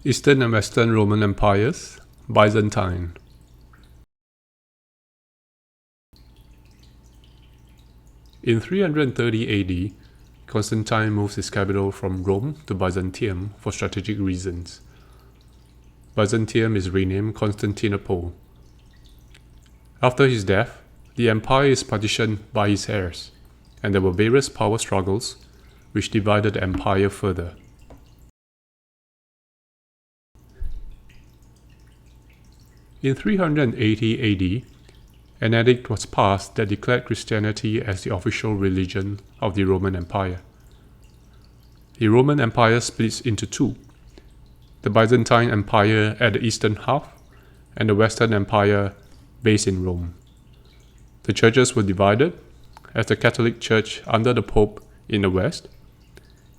Eastern and Western Roman Empires, Byzantine. In 330 AD, Constantine moves his capital from Rome to Byzantium for strategic reasons. Byzantium is renamed Constantinople. After his death, the empire is partitioned by his heirs, and there were various power struggles which divided the empire further. In 380 AD, an edict was passed that declared Christianity as the official religion of the Roman Empire. The Roman Empire splits into two: the Byzantine Empire at the eastern half, and the Western Empire based in Rome. The churches were divided, as the Catholic Church under the Pope in the west,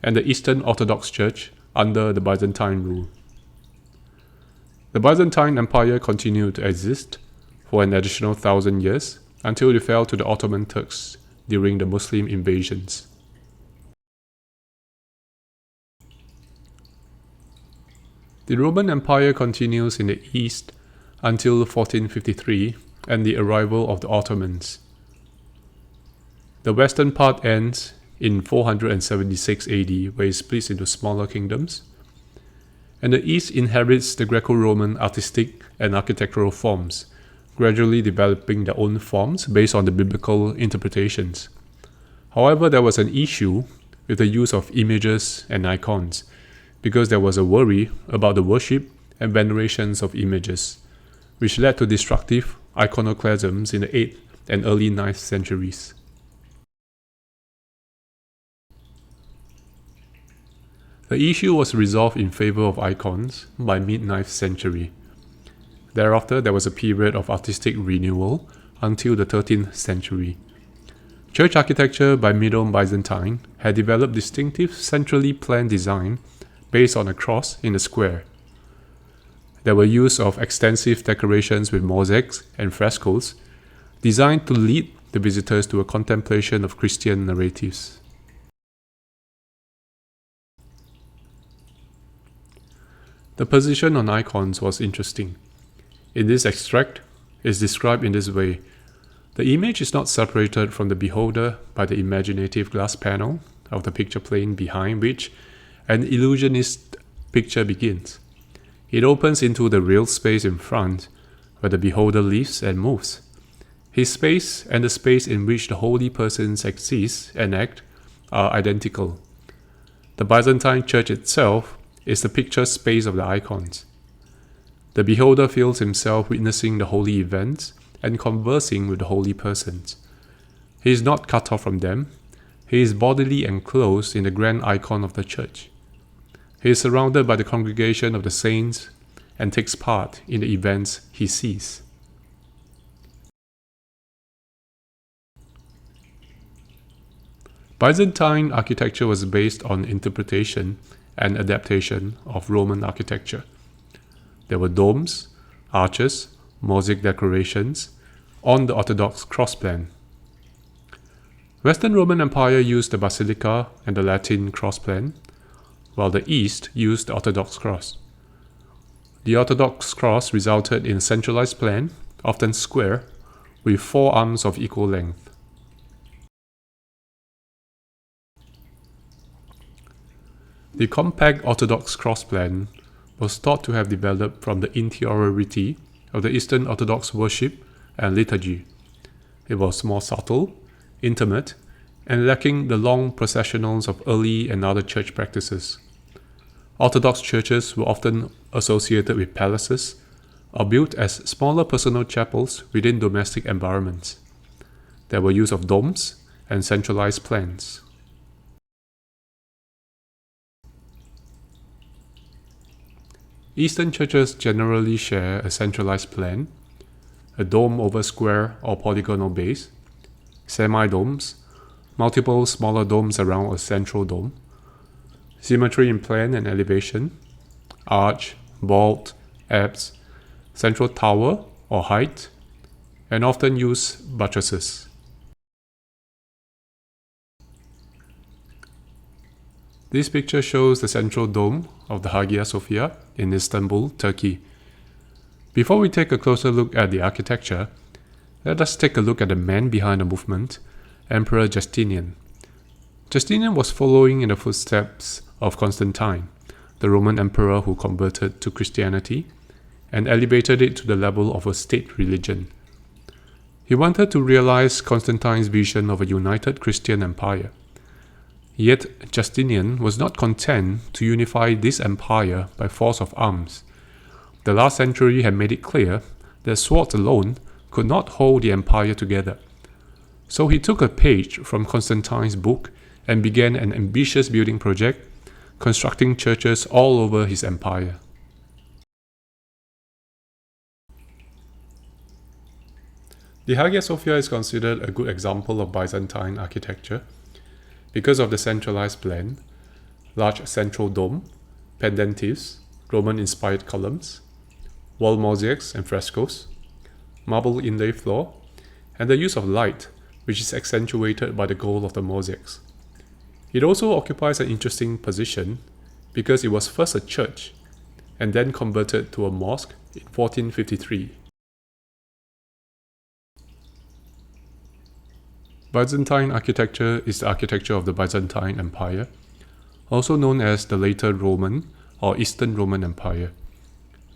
and the Eastern Orthodox Church under the Byzantine rule. The Byzantine Empire continued to exist for an additional 1,000 years until it fell to the Ottoman Turks during the Muslim invasions. The Roman Empire continues in the east until 1453 and the arrival of the Ottomans. The western part ends in 476 AD, where it splits into smaller kingdoms, and the east inherits the Greco-Roman artistic and architectural forms, gradually developing their own forms based on the biblical interpretations. However, there was an issue with the use of images and icons, because there was a worry about the worship and venerations of images, which led to destructive iconoclasms in the 8th and early 9th centuries. The issue was resolved in favor of icons by mid-9th century. Thereafter, there was a period of artistic renewal until the 13th century. Church architecture by Middle Byzantine had developed distinctive centrally planned design based on a cross in a square. There were use of extensive decorations with mosaics and frescoes, designed to lead the visitors to a contemplation of Christian narratives. The position on icons was interesting. In this extract, it is described in this way: the image is not separated from the beholder by the imaginative glass panel of the picture plane behind which an illusionist picture begins. It opens into the real space in front, where the beholder lives and moves. His space and the space in which the holy persons exist and act are identical. The Byzantine church itself is the picture space of the icons. The beholder feels himself witnessing the holy events and conversing with the holy persons. He is not cut off from them. He is bodily enclosed in the grand icon of the church. He is surrounded by the congregation of the saints and takes part in the events he sees. Byzantine architecture was based on interpretation and adaptation of Roman architecture. There were domes, arches, mosaic decorations on the Orthodox cross plan. Western Roman Empire used the Basilica and the Latin cross plan, while the East used the Orthodox cross. The Orthodox cross resulted in a centralized plan, often square, with 4 arms of equal length. The compact Orthodox cross plan was thought to have developed from the interiority of the Eastern Orthodox worship and liturgy. It was more subtle, intimate, and lacking the long processionals of early and other church practices. Orthodox churches were often associated with palaces or built as smaller personal chapels within domestic environments. There were use of domes and centralized plans. Eastern churches generally share a centralized plan, a dome over square or polygonal base, semi-domes, multiple smaller domes around a central dome, symmetry in plan and elevation, arch, vault, apse, central tower or height, and often use buttresses. This picture shows the central dome of the Hagia Sophia in Istanbul, Turkey. Before we take a closer look at the architecture, let us take a look at the man behind the movement, Emperor Justinian. Justinian was following in the footsteps of Constantine, the Roman emperor who converted to Christianity and elevated it to the level of a state religion. He wanted to realize Constantine's vision of a united Christian empire. Yet Justinian was not content to unify this empire by force of arms. The last century had made it clear that swords alone could not hold the empire together. So he took a page from Constantine's book and began an ambitious building project, constructing churches all over his empire. The Hagia Sophia is considered a good example of Byzantine architecture because of the centralized plan, large central dome, pendentives, Roman-inspired columns, wall mosaics and frescoes, marble inlay floor, and the use of light, which is accentuated by the gold of the mosaics. It also occupies an interesting position because it was first a church and then converted to a mosque in 1453. Byzantine architecture is the architecture of the Byzantine Empire, also known as the later Roman or Eastern Roman Empire.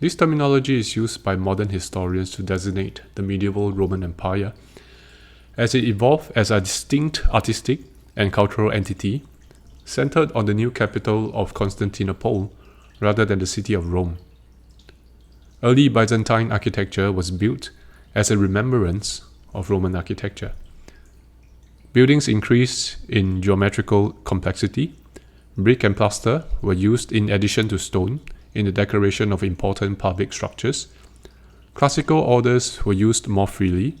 This terminology is used by modern historians to designate the medieval Roman Empire, as it evolved as a distinct artistic and cultural entity centered on the new capital of Constantinople rather than the city of Rome. Early Byzantine architecture was built as a remembrance of Roman architecture. Buildings increased in geometrical complexity. Brick and plaster were used in addition to stone in the decoration of important public structures. Classical orders were used more freely,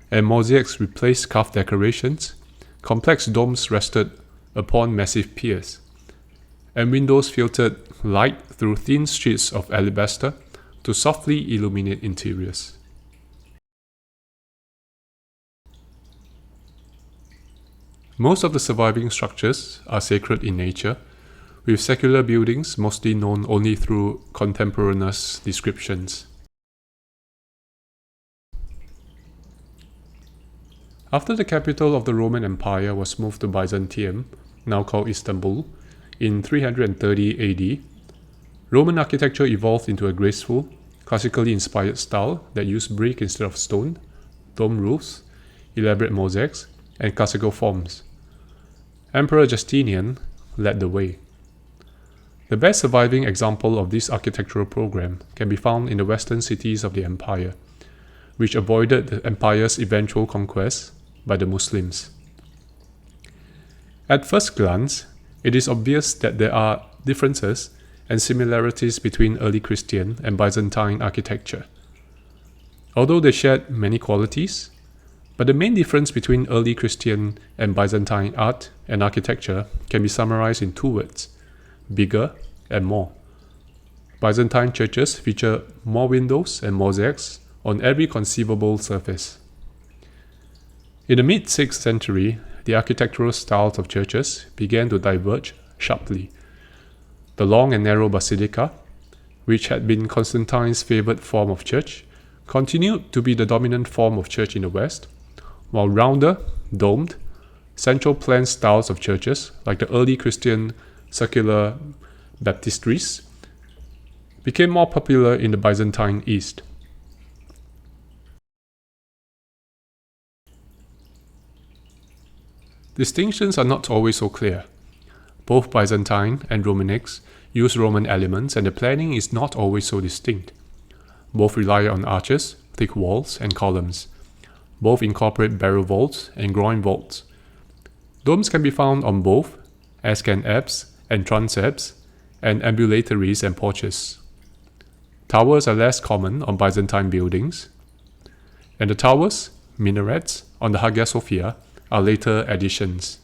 and mosaics replaced carved decorations. Complex domes rested upon massive piers, and windows filtered light through thin sheets of alabaster to softly illuminate interiors. Most of the surviving structures are sacred in nature, with secular buildings mostly known only through contemporaneous descriptions. After the capital of the Roman Empire was moved to Byzantium, now called Istanbul, in 330 AD, Roman architecture evolved into a graceful, classically inspired style that used brick instead of stone, dome roofs, elaborate mosaics, and classical forms. Emperor Justinian led the way. The best surviving example of this architectural program can be found in the western cities of the empire, which avoided the empire's eventual conquest by the Muslims. At first glance, it is obvious that there are differences and similarities between early Christian and Byzantine architecture. Although they shared many qualities, but the main difference between early Christian and Byzantine art and architecture can be summarized in two words: bigger and more. Byzantine churches feature more windows and mosaics on every conceivable surface. In the mid-6th century, the architectural styles of churches began to diverge sharply. The long and narrow basilica, which had been Constantine's favored form of church, continued to be the dominant form of church in the West, while rounder, domed, central plan styles of churches, like the early Christian circular baptistries, became more popular in the Byzantine East. Distinctions are not always so clear. Both Byzantine and Romanesque use Roman elements, and the planning is not always so distinct. Both rely on arches, thick walls, and columns. Both incorporate barrel vaults and groin vaults. Domes can be found on both, as can apses and transepts, and ambulatories and porches. Towers are less common on Byzantine buildings, and the towers, minarets, on the Hagia Sophia are later additions.